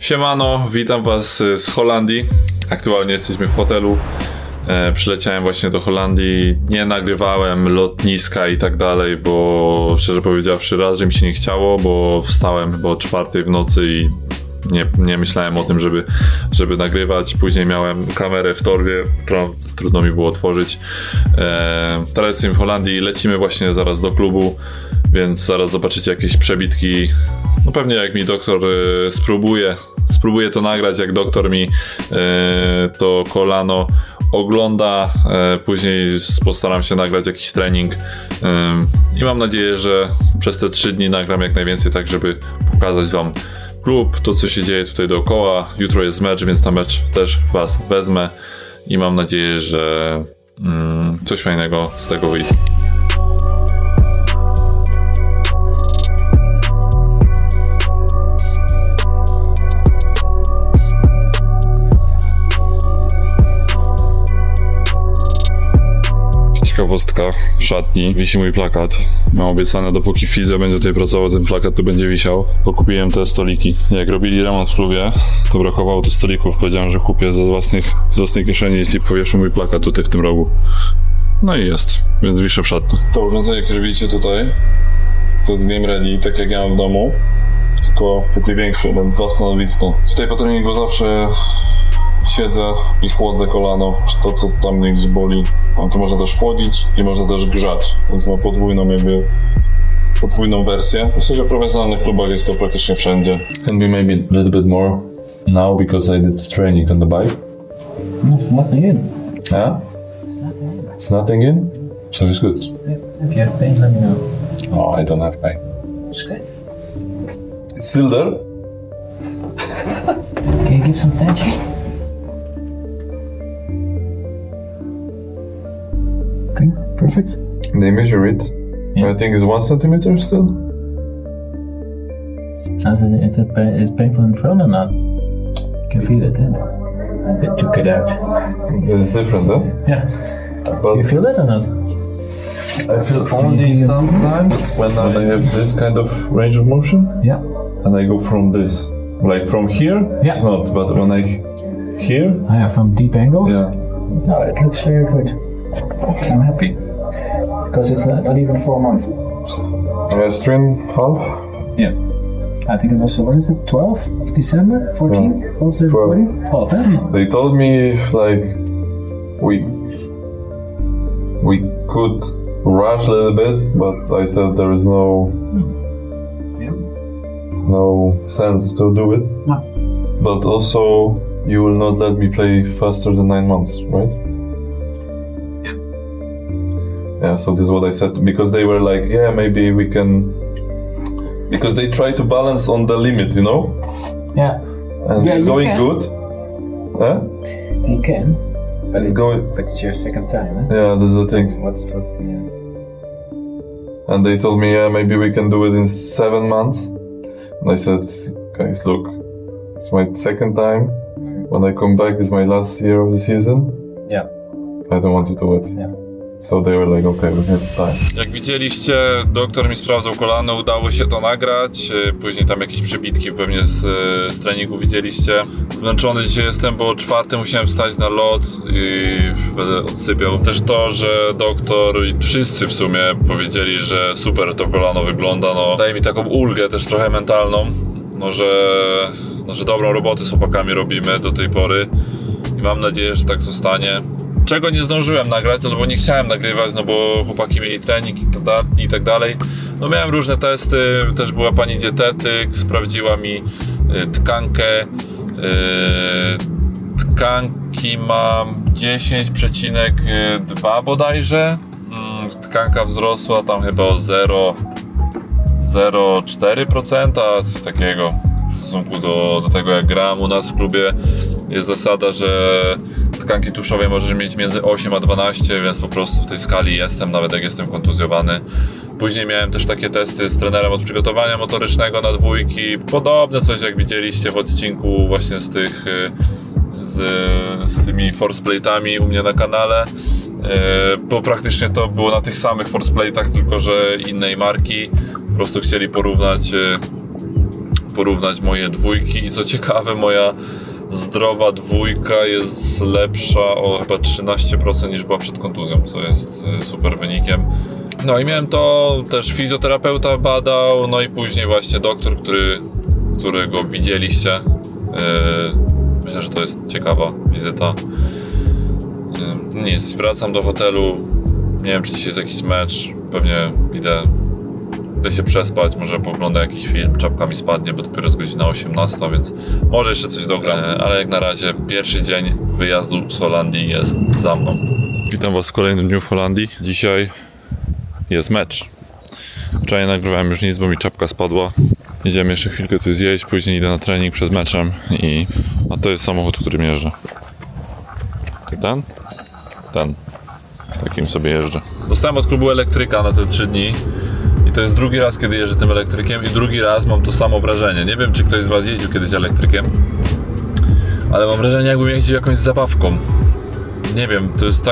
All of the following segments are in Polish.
Siemano, witam was z Holandii. Aktualnie jesteśmy w hotelu. Przyleciałem właśnie do Holandii. Nie nagrywałem lotniska i tak dalej, bo szczerze powiedziawszy raz, że mi się nie chciało, bo wstałem chyba o 4 w nocy i nie myślałem o tym, żeby nagrywać. Później miałem kamerę w torbie, którą trudno mi było otworzyć. Teraz jestem w Holandii, lecimy właśnie zaraz do klubu, więc zaraz zobaczycie jakieś przebitki. No pewnie jak mi doktor spróbuję to nagrać, jak doktor mi to kolano ogląda. Później postaram się nagrać jakiś trening i mam nadzieję, że przez te 3 dni nagram jak najwięcej, tak żeby pokazać wam klub, to co się dzieje tutaj dookoła. Jutro jest mecz, więc na mecz też was wezmę i mam nadzieję, że coś fajnego z tego wyjdzie. Ciekawostka, w szatni wisi mój plakat. Mam obiecane, dopóki fizjo będzie tutaj pracował, ten plakat tu będzie wisiał. Bo kupiłem te stoliki. Jak robili remont w klubie, to brakowało tu stolików. Powiedziałem, że kupię z własnej kieszeni, jeśli powieszą mój plakat tutaj w tym rogu. No i jest, więc wiszę w szatni. To urządzenie, które widzicie tutaj, to jest Game Ready, tak jak ja mam w domu. Tylko taki większy, mam 2 stanowisko. Tutaj po treningu zawsze siedzę i chłodzę kolano, czy to co tam mnie gdzieś boli. No to można też chłodzić i można też grzać, więc ma podwójną wersję. Myślę, że w profesjonalnych klubach jest to praktycznie wszędzie. Can be maybe a little bit more now because I did training on the bike. There's nothing in. Yeah? It's nothing in? So it's good. If you have pain, let me know. Oh, I don't have pain. It's good. It's still there? Can you give some tension? Okay, perfect. They measure it. Yeah. I think it's 1 centimeter still. It's painful in front or not? You can feel it then. It took it out. It's different, huh? Yeah. Do you feel that or not? I feel only sometimes when I have this kind of range of motion, Yeah. and I go from this, like from here. Yeah. It's not, but when I here, Yeah, from deep angles? yeah. No, it looks very good. I'm happy. Because it's not even 4 months. I stream half. Yeah. I think it was, what is it, 12 of December? 14? 12, 13, 14? 12, huh? They told me like we could rush a little bit, but I said there is no sense to do it. No. But also, you will not let me play faster than 9 months, right? Yeah, so this is what I said, because they were like, yeah, maybe we can, because they try to balance on the limit, you know? Yeah. And Yeah, it's you going can. good. Huh? You can. But It's going, But it's your second time, huh? yeah, that's the thing. Yeah. And they told me, yeah, maybe we can do it in 7 months. And I said, guys, look, it's my second time. When I come back, it's my last year of the season. Yeah. I don't want to do it. Yeah. So they were like, okay, we have time. Jak widzieliście, doktor mi sprawdzał kolano, udało się to nagrać. Później tam jakieś przebitki pewnie z treningu widzieliście. Zmęczony dzisiaj jestem, bo o 4 musiałem wstać na lot i będę odsypiał. Też to, że doktor i wszyscy w sumie powiedzieli, że super to kolano wygląda. No, daje mi taką ulgę też trochę mentalną, że dobrą robotę z chłopakami robimy do tej pory i mam nadzieję, że tak zostanie. Czego nie zdążyłem nagrać, no bo nie chciałem nagrywać, no bo chłopaki mieli trening i tak dalej. No miałem różne testy, też była pani dietetyk, sprawdziła mi tkankę. Tkanki mam 10,2 bodajże. Tkanka wzrosła tam chyba o 0,4%, coś takiego. W stosunku do tego, jak gram u nas w klubie, jest zasada, że tkanki tłuszczowej możesz mieć między 8 a 12, więc po prostu w tej skali jestem, nawet jak jestem kontuzjowany. Później miałem też takie testy z trenerem od przygotowania motorycznego na 2. Podobne coś, jak widzieliście w odcinku właśnie z tymi force plate'ami u mnie na kanale. Bo praktycznie to było na tych samych force plate'ach, tylko że innej marki. Po prostu chcieli porównać porównać moje dwójki i co ciekawe, moja zdrowa dwójka jest lepsza o chyba 13% niż była przed kontuzją, co jest super wynikiem. No i miałem to, też fizjoterapeuta badał, no i później właśnie doktor, którego widzieliście. Myślę, że to jest ciekawa wizyta. Nic, wracam do hotelu, nie wiem czy dzisiaj jest jakiś mecz, pewnie idę się przespać, może pooglądam jakiś film, czapka mi spadnie, bo dopiero jest godzina 18, więc może jeszcze coś dogram, ale jak na razie pierwszy dzień wyjazdu z Holandii jest za mną. Witam Was w kolejnym dniu w Holandii. Dzisiaj jest mecz. Wczoraj nagrywałem już nic, bo mi czapka spadła. Idziemy jeszcze chwilkę coś zjeść, później idę na trening przed meczem a to jest samochód, którym jeżdżę. Ten. Takim sobie jeżdżę. Dostałem od klubu elektryka na te 3 dni. I to jest drugi raz, kiedy jeżdżę tym elektrykiem i drugi raz mam to samo wrażenie. Nie wiem, czy ktoś z Was jeździł kiedyś elektrykiem, ale mam wrażenie, jakbym jeździł jakąś zabawką. Nie wiem, to jest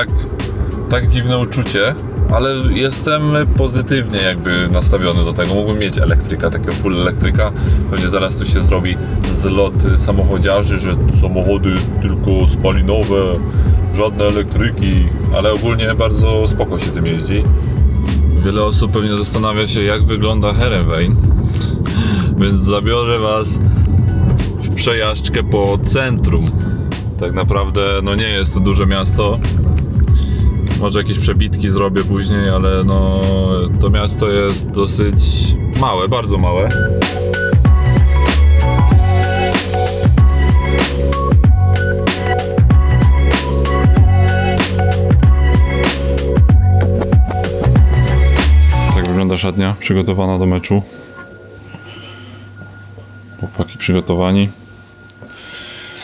tak dziwne uczucie, ale jestem pozytywnie jakby nastawiony do tego. Mógłbym mieć elektryka, takiego full elektryka. Pewnie zaraz tu się zrobi zlot samochodziarzy, że samochody tylko spalinowe, żadne elektryki, ale ogólnie bardzo spoko się tym jeździ. Wiele osób pewnie zastanawia się, jak wygląda Heerenveen, więc zabiorę Was w przejażdżkę po centrum. Tak naprawdę no nie jest to duże miasto. Może jakieś przebitki zrobię później, ale no to miasto jest dosyć małe, bardzo małe. Szatnia przygotowana do meczu. Chłopaki przygotowani.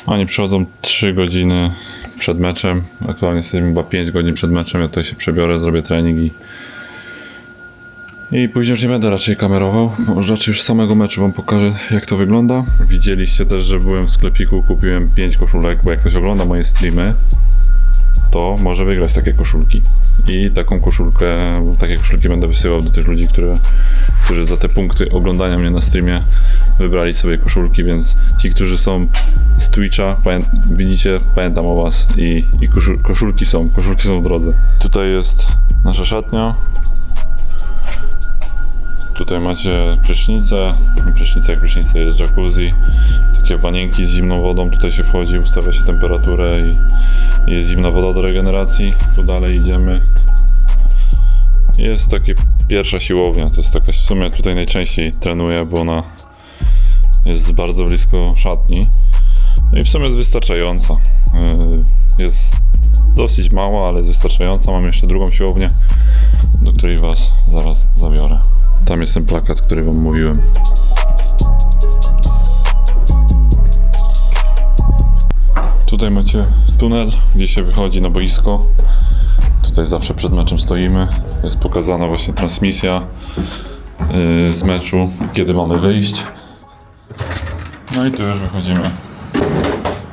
Oni przychodzą 3 godziny przed meczem. Aktualnie jesteśmy chyba 5 godzin przed meczem. Ja tutaj się przebiorę, zrobię trening i później już nie będę raczej kamerował. Raczej już z samego meczu Wam pokażę, jak to wygląda. Widzieliście też, że byłem w sklepiku, kupiłem 5 koszulek, bo jak ktoś ogląda moje streamy, to może wygrać takie koszulki. I takie koszulki będę wysyłał do tych ludzi, którzy za te punkty oglądania mnie na streamie wybrali sobie koszulki, więc ci, którzy są z Twitcha, widzicie, pamiętam o Was i koszulki są w drodze. Tutaj jest nasza szatnia. Tutaj macie prysznicę. Jak prysznicę jest jacuzzi. Takie banienki z zimną wodą, tutaj się wchodzi, ustawia się temperaturę i jest zimna woda do regeneracji. Tu dalej idziemy. Jest takie pierwsza siłownia, to jest taka, w sumie tutaj najczęściej trenuję, bo ona jest bardzo blisko szatni. No i w sumie jest wystarczająca. Jest dosyć mała, ale jest wystarczająca. Mam jeszcze drugą siłownię, do której Was zaraz zabiorę. Tam jest ten plakat, który Wam mówiłem. Tutaj macie tunel, gdzie się wychodzi na boisko. Tutaj zawsze przed meczem stoimy. Jest pokazana właśnie transmisja z meczu, kiedy mamy wyjść. No i tu już wychodzimy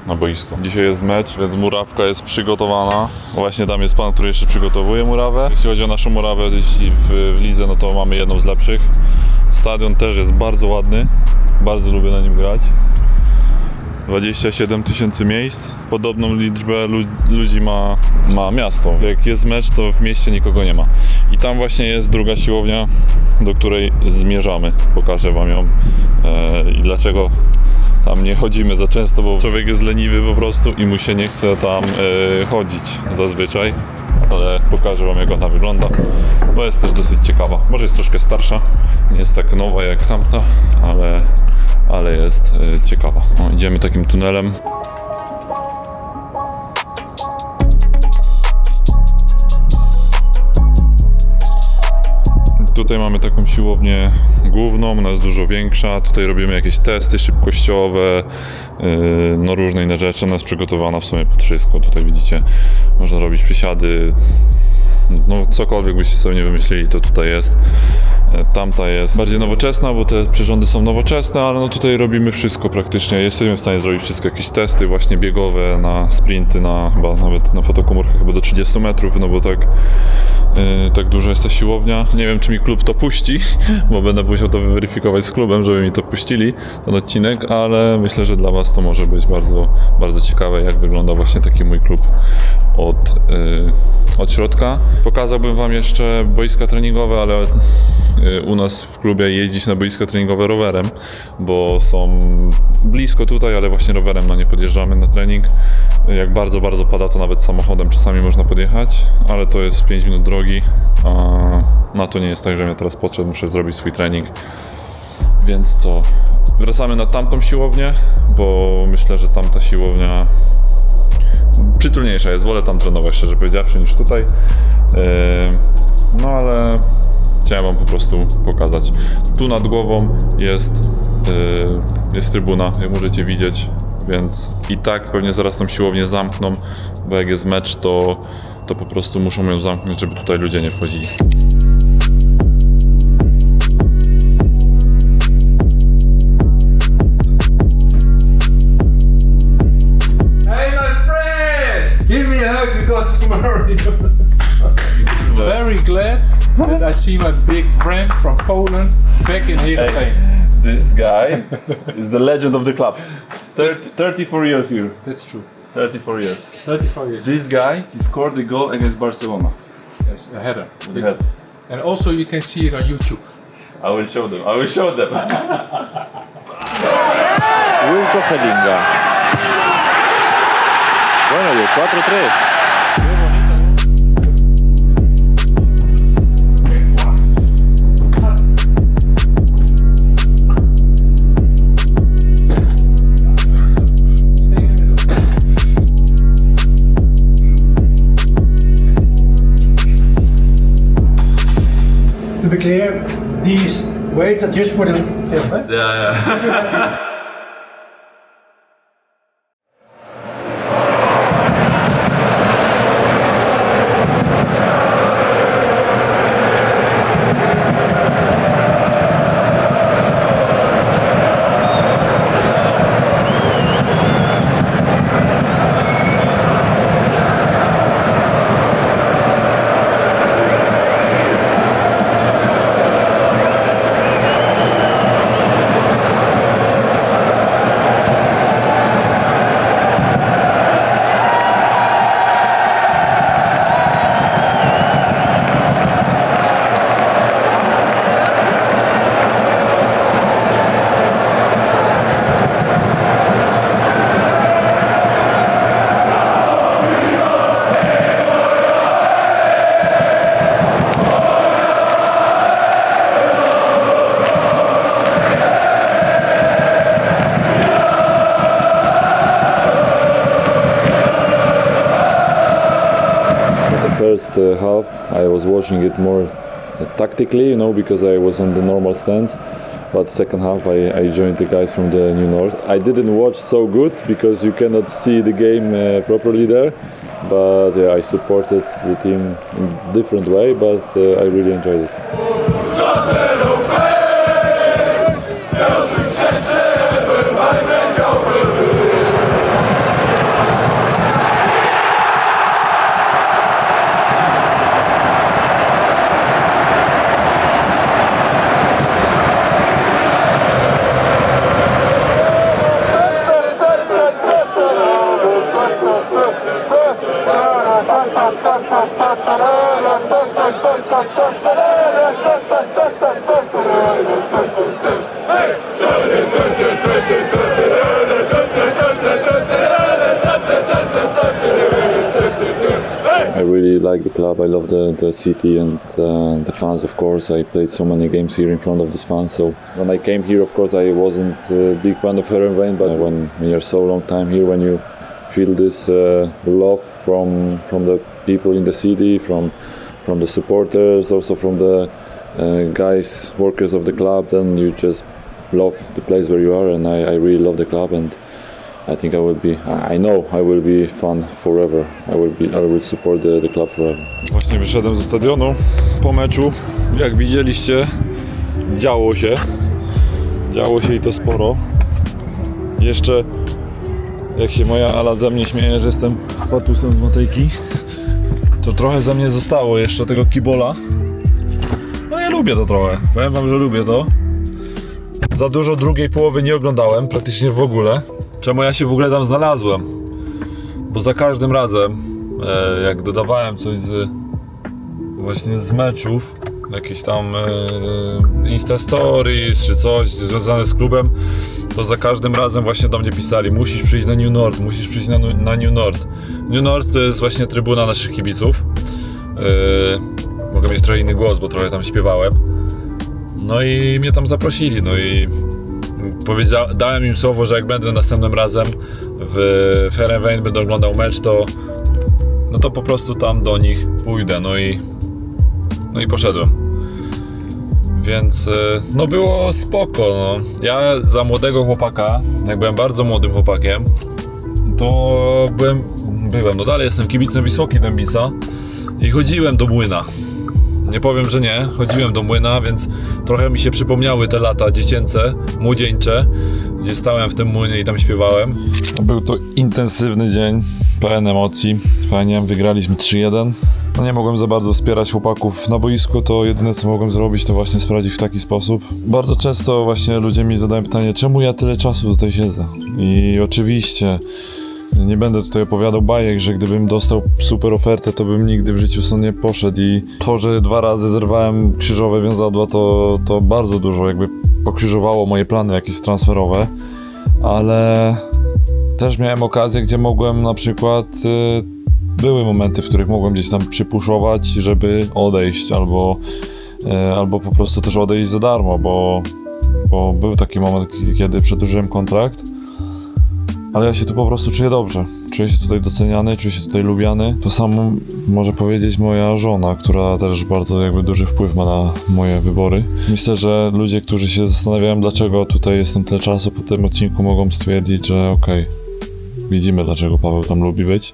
na boisko. Dzisiaj jest mecz, więc murawka jest przygotowana. Właśnie tam jest pan, który jeszcze przygotowuje murawę. Jeśli chodzi o naszą murawę, jeśli w lidze, no to mamy jedną z lepszych. Stadion też jest bardzo ładny. Bardzo lubię na nim grać. 27 000 miejsc. Podobną liczbę ludzi ma miasto. Jak jest mecz, to w mieście nikogo nie ma. I tam właśnie jest druga siłownia, do której zmierzamy. Pokażę Wam ją i dlaczego tam nie chodzimy za często, bo człowiek jest leniwy po prostu i mu się nie chce tam chodzić zazwyczaj. Ale pokażę Wam, jak ona wygląda, bo jest też dosyć ciekawa. Może jest troszkę starsza, nie jest tak nowa jak tamta, ale jest ciekawa. No, idziemy takim tunelem. Tutaj mamy taką siłownię główną, ona jest dużo większa. Tutaj robimy jakieś testy szybkościowe, no różne inne rzeczy. Ona jest przygotowana w sumie pod wszystko. Tutaj widzicie, można robić przysiady, no cokolwiek byście sobie nie wymyślili, to tutaj jest. Tamta jest bardziej nowoczesna, bo te przyrządy są nowoczesne, ale no tutaj robimy wszystko praktycznie. Jesteśmy w stanie zrobić wszystko, jakieś testy właśnie biegowe na sprinty, na chyba nawet na fotokomórkach chyba do 30 metrów, no bo tak duża jest ta siłownia. Nie wiem, czy mi klub to puści, bo będę musiał to wyweryfikować z klubem, żeby mi to puścili, ten odcinek, ale myślę, że dla Was to może być bardzo, bardzo ciekawe, jak wygląda właśnie taki mój klub od środka. Pokazałbym Wam jeszcze boiska treningowe, ale u nas w klubie jeździć na boiska treningowe rowerem, bo są blisko tutaj, ale właśnie rowerem nie podjeżdżamy na trening. Jak bardzo, bardzo pada, to nawet samochodem czasami można podjechać, ale to jest 5 minut drogi, a na to nie jest tak, że ja teraz podszedł, muszę zrobić swój trening. Więc co? Wracamy na tamtą siłownię, bo myślę, że tamta siłownia przytulniejsza jest. Wolę tam trenować, szczerze powiedziawszy, niż tutaj. No ale chciałem Wam po prostu pokazać. Tu nad głową jest trybuna, jak możecie widzieć, więc i tak pewnie zaraz tą siłownię zamkną, bo jak jest mecz, to po prostu muszą ją zamknąć, żeby tutaj ludzie nie wchodzili. Hey, my friend! Give me a hug, we got tomorrow. Very glad that I see my big friend from Poland back in Heerenveen. This guy is the legend of the club. 34 years here. That's true. 34 years. 34 years. This guy, he scored the goal against Barcelona. Yes, a header. With the head. And also you can see it on YouTube. I will show them. I will show them. Wilco Helinga. Bueno, y el 4-3. To be clear, these weights are just for the film, eh? Yeah. First half I was watching it more tactically, because I was on the normal stance. But second half I joined the guys from the New North. I didn't watch so good because you cannot see the game properly there. But I supported the team in a different way, but I really enjoyed it. I really like the club. I love the city and the fans, of course. I played so many games here in front of these fans. So when I came here, of course, I wasn't a big fan of Heerenveen. But when you're so long time here, when you feel this love from the people in the city, from the supporters, also from the guys, workers of the club, then you just love the place where you are. And I really love the club. And I think I know I will be fan forever. I will support the club forever. Właśnie wyszedłem ze stadionu po meczu. Jak widzieliście, działo się. Działo się i to sporo. Jeszcze jak się moja Ala ze mnie śmieje, że jestem patusem z Matejki, to trochę ze mnie zostało jeszcze tego kibola. No ja lubię to trochę, powiem wam, że lubię to. Za dużo drugiej połowy nie oglądałem, praktycznie w ogóle. Czemu ja się w ogóle tam znalazłem? Bo za każdym razem, jak dodawałem coś właśnie z meczów, jakieś tam Insta Stories czy coś związane z klubem, to za każdym razem właśnie do mnie pisali: musisz przyjść na New North, musisz przyjść na New North. New North to jest właśnie trybuna naszych kibiców. Mogę mieć trochę inny głos, bo trochę tam śpiewałem. No i mnie tam zaprosili, no i dałem im słowo, że jak będę następnym razem w Heerenveen, będę oglądał mecz, to po prostu tam do nich pójdę, no i poszedłem. Więc no było spoko, no. Ja za młodego chłopaka, jak byłem bardzo młodym chłopakiem, to no dalej jestem kibicem Wisłoki Dębica i chodziłem do Młyna. Nie powiem, że nie, chodziłem do Młyna, więc trochę mi się przypomniały te lata dziecięce, młodzieńcze, gdzie stałem w tym Młynie i tam śpiewałem. Był to intensywny dzień, pełen emocji. Fajnie, wygraliśmy 3-1. No nie mogłem za bardzo wspierać chłopaków na boisku, to jedyne co mogłem zrobić, to właśnie sprawdzić w taki sposób. Bardzo często właśnie ludzie mi zadają pytanie, czemu ja tyle czasu tutaj siedzę? I oczywiście nie będę tutaj opowiadał bajek, że gdybym dostał super ofertę, to bym nigdy w życiu stąd nie poszedł i to, że 2 razy zerwałem krzyżowe wiązadła, to bardzo dużo jakby pokrzyżowało moje plany jakieś transferowe, ale też miałem okazję, gdzie mogłem na przykład były momenty, w których mogłem gdzieś tam przypuszować, żeby odejść, albo po prostu też odejść za darmo, bo był taki moment, kiedy przedłużyłem kontrakt. Ale ja się tu po prostu czuję dobrze. Czuję się tutaj doceniany, czuję się tutaj lubiany. To samo może powiedzieć moja żona, która też bardzo jakby duży wpływ ma na moje wybory. Myślę, że ludzie, którzy się zastanawiają, dlaczego tutaj jestem tyle czasu po tym odcinku, mogą stwierdzić, że okej, widzimy, dlaczego Paweł tam lubi być.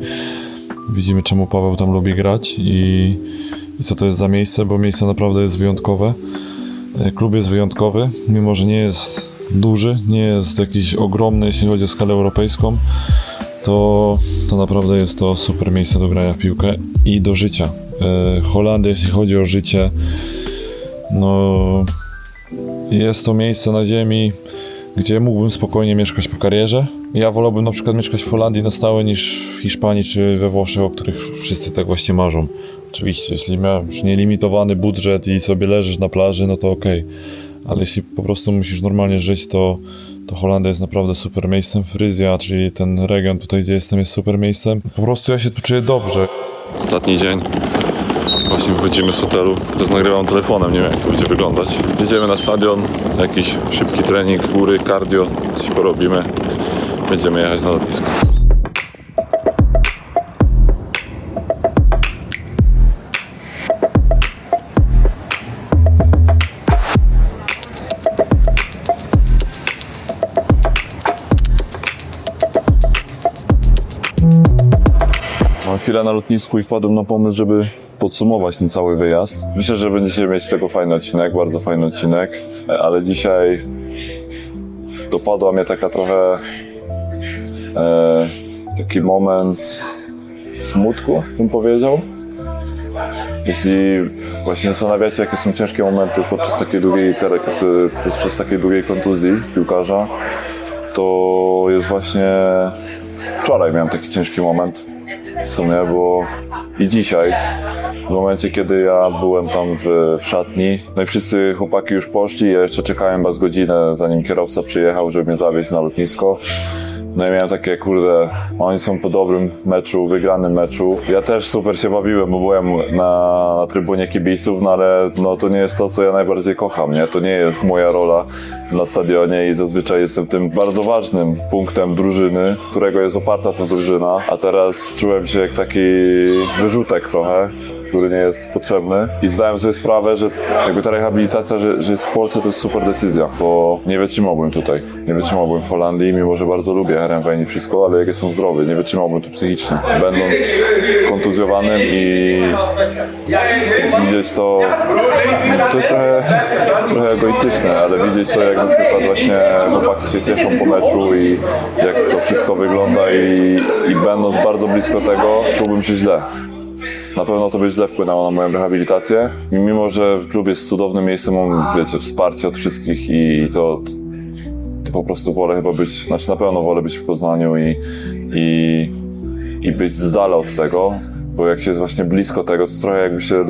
Widzimy, czemu Paweł tam lubi grać i co to jest za miejsce, bo miejsce naprawdę jest wyjątkowe. Klub jest wyjątkowy, mimo że nie jest duży, nie jest jakiś ogromny, jeśli chodzi o skalę europejską, to naprawdę jest to super miejsce do grania w piłkę i do życia. Holandia, jeśli chodzi o życie, no jest to miejsce na ziemi, gdzie mógłbym spokojnie mieszkać po karierze. Ja wolałbym na przykład mieszkać w Holandii na stałe niż w Hiszpanii czy we Włoszech, o których wszyscy tak właśnie marzą. Oczywiście, jeśli masz nielimitowany budżet i sobie leżysz na plaży, no to okej. Ale jeśli po prostu musisz normalnie żyć, to Holandia jest naprawdę super miejscem. Fryzja, czyli ten region tutaj, gdzie jestem, jest super miejscem. Po prostu ja się tu czuję dobrze. Ostatni dzień. Właśnie wychodzimy z hotelu. Teraz nagrywam telefonem, nie wiem jak to będzie wyglądać. Jedziemy na stadion, jakiś szybki trening, góry, cardio, coś porobimy. Będziemy jechać na lotnisko. Mam chwilę na lotnisku i wpadłem na pomysł, żeby podsumować ten cały wyjazd. Myślę, że będziecie mieć z tego fajny odcinek, bardzo fajny odcinek, ale dzisiaj dopadła mnie taka trochę taki moment smutku, bym powiedział. Jeśli właśnie zastanawiacie, jakie są ciężkie momenty podczas takiej długiej kontuzji piłkarza, to jest właśnie wczoraj miałem taki ciężki moment w sumie, bo i dzisiaj, w momencie kiedy ja byłem tam w szatni, no i wszyscy chłopaki już poszli, ja jeszcze czekałem chyba z godzinę, zanim kierowca przyjechał, żeby mnie zawieźć na lotnisko. No i miałem takie, kurde, oni są po dobrym meczu, wygranym meczu. Ja też super się bawiłem, bo byłem na trybunie kibiców, no ale no, to nie jest to, co ja najbardziej kocham, nie? To nie jest moja rola na stadionie i zazwyczaj jestem tym bardzo ważnym punktem drużyny, którego jest oparta ta drużyna. A teraz czułem się jak taki wyrzutek trochę, który nie jest potrzebny. I zdałem sobie sprawę, że jakby ta rehabilitacja, że jest w Polsce, to jest super decyzja, bo nie wytrzymałbym tutaj. Nie wytrzymałbym w Holandii, mimo że bardzo lubię Heerenveen i wszystko, ale jak jestem zdrowy, nie wytrzymałbym tu psychicznie. Będąc kontuzjowanym i widzieć to jest trochę egoistyczne, ale widzieć to, jak na przykład właśnie chłopaki się cieszą po meczu i jak to wszystko wygląda i będąc bardzo blisko tego, czułbym się źle. Na pewno to by źle wpłynęło na moją rehabilitację. I mimo że klub jest cudownym miejscem, mam, wiecie, wsparcie od wszystkich i to po prostu wolę chyba być, znaczy na pewno wolę być w Poznaniu i być z dala od tego, bo jak się jest właśnie blisko tego, to trochę jakby się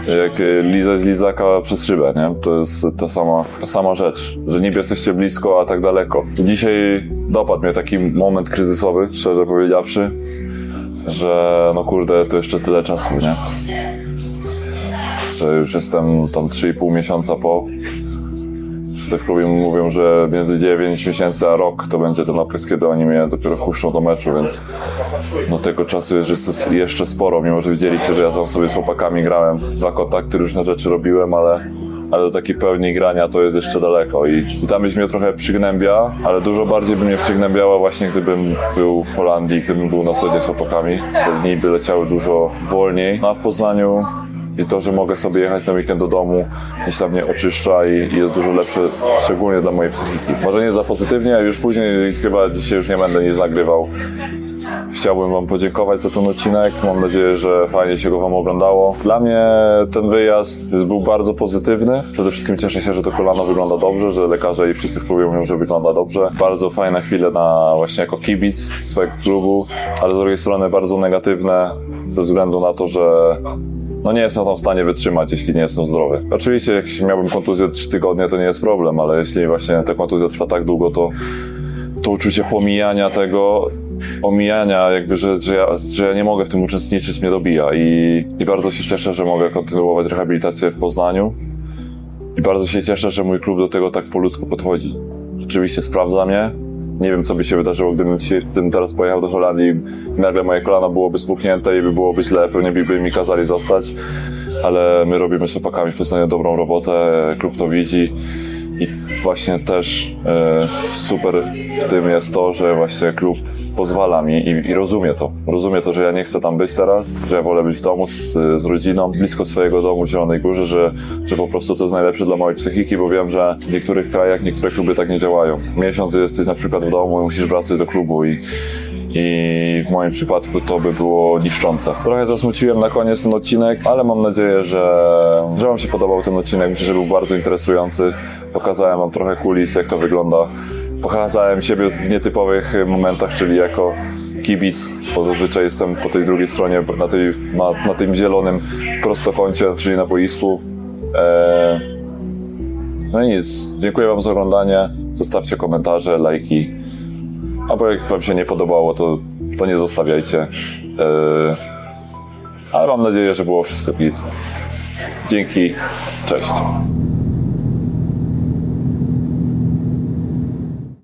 jak lizać lizaka przez szybę, nie? To jest ta sama rzecz, że niby jesteście blisko, a tak daleko. Dzisiaj dopadł mnie taki moment kryzysowy, szczerze powiedziawszy, że no kurde, to jeszcze tyle czasu, nie? Że już jestem tam 3,5 miesiąca po. Tutaj w klubie mówią, że między 9 miesięcy a rok to będzie ten okres, kiedy oni mnie dopiero wpuszczą do meczu, więc do tego czasu jest jeszcze sporo, mimo że widzieliście, że ja tam sobie z chłopakami grałem, 2 kontakty, różne rzeczy robiłem, ale do takiej pełni grania to jest jeszcze daleko i tam byś mnie trochę przygnębia, ale dużo bardziej by mnie przygnębiała właśnie, gdybym był w Holandii, gdybym był na co dzień z chłopakami. Te dni by leciały dużo wolniej, no a w Poznaniu i to, że mogę sobie jechać na weekend do domu, gdzieś tam mnie oczyszcza i jest dużo lepsze, szczególnie dla mojej psychiki. Może nie za pozytywnie, a już później chyba dzisiaj już nie będę nic nagrywał. Chciałbym wam podziękować za ten odcinek, mam nadzieję, że fajnie się go wam oglądało. Dla mnie ten wyjazd był bardzo pozytywny. Przede wszystkim cieszę się, że to kolano wygląda dobrze, że lekarze i wszyscy w klubie mówią, że wygląda dobrze. Bardzo fajne chwile właśnie jako kibic swojego klubu, ale z drugiej strony bardzo negatywne ze względu na to, że no nie jestem tam w stanie wytrzymać, jeśli nie jestem zdrowy. Oczywiście, jak miałbym kontuzję 3 tygodnie, to nie jest problem, ale jeśli właśnie ta kontuzja trwa tak długo, to uczucie pomijania tego, jakby, że ja nie mogę w tym uczestniczyć, mnie dobija. I bardzo się cieszę, że mogę kontynuować rehabilitację w Poznaniu. I bardzo się cieszę, że mój klub do tego tak po ludzku podchodzi. Oczywiście sprawdza mnie. Nie wiem, co by się wydarzyło, gdybym teraz pojechał do Holandii i nagle moje kolano byłoby spuchnięte i byłoby źle, pewnie by mi kazali zostać. Ale my robimy z chłopakami w Poznaniu dobrą robotę, klub to widzi. I właśnie też super w tym jest to, że właśnie klub pozwala mi i rozumie to. Rozumie to, że ja nie chcę tam być teraz, że ja wolę być w domu z rodziną, blisko swojego domu w Zielonej Górze, że po prostu to jest najlepsze dla mojej psychiki, bo wiem, że w niektórych krajach niektóre kluby tak nie działają. Miesiąc jesteś na przykład w domu i musisz wracać do klubu i w moim przypadku to by było niszczące. Trochę zasmuciłem na koniec ten odcinek, ale mam nadzieję, że wam się podobał ten odcinek. Myślę, że był bardzo interesujący. Pokazałem wam trochę kulis, jak to wygląda. Pokazałem siebie w nietypowych momentach, czyli jako kibic, bo zazwyczaj jestem po tej drugiej stronie, na tym zielonym prostokącie, czyli na boisku. No i nic. Dziękuję wam za oglądanie. Zostawcie komentarze, lajki. Albo jak wam się nie podobało, to nie zostawiajcie. Ale mam nadzieję, że było wszystko git. Dzięki. Cześć.